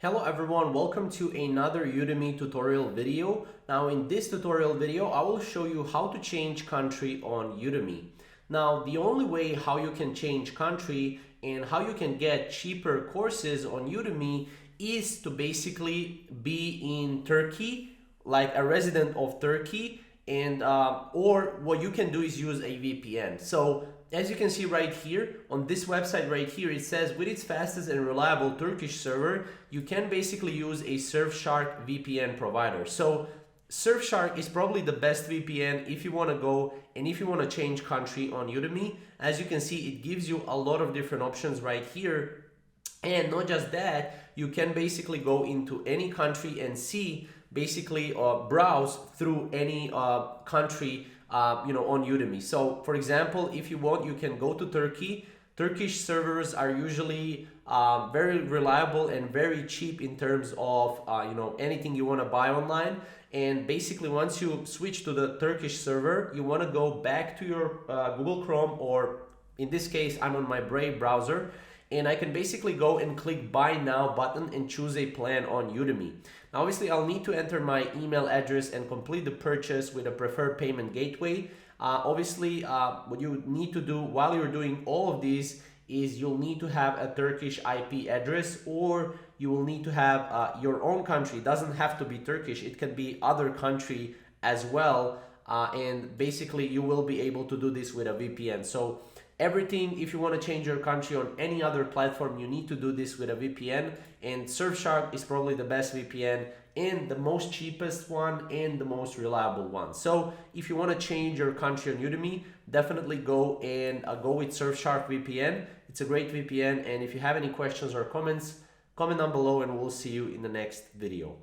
Hello everyone, welcome to another Udemy tutorial video. Now in this tutorial video, I will show you how to change country on Udemy. Now the only way how you can change country and how you can get cheaper courses on Udemy is to basically be in Turkey, like a resident of Turkey, and or what you can do is use a VPN. So as you can see right here on this website right here, it says with its fastest and reliable Turkish server, you can basically use a Surfshark VPN provider. So Surfshark is probably the best VPN if you want to go and if you want to change country on Udemy. As you can see, it gives you a lot of different options right here. And not just that, you can basically go into any country and see, basically browse through any country on Udemy. So for example, if you want, you can go to Turkey. Turkish servers are usually very reliable and very cheap in terms of anything you want to buy online. And basically once you switch to the Turkish server, you want to go back to your Google Chrome, or in this case I'm on my Brave browser, and I can basically go and click buy now button and choose a plan on Udemy. Now obviously I'll need to enter my email address and complete the purchase with a preferred payment gateway. Obviously what you need to do while you're doing all of these is you'll need to have a Turkish IP address, or you will need to have your own country. It doesn't have to be Turkish, it can be other country as well, and basically you will be able to do this with a VPN. So everything, if you want to change your country on any other platform, you need to do this with a VPN, and Surfshark is probably the best VPN and the most cheapest one and the most reliable one. So if you want to change your country on Udemy, definitely go with Surfshark VPN. It's a great VPN, and if you have any questions or comments, comment down below and we'll see you in the next video.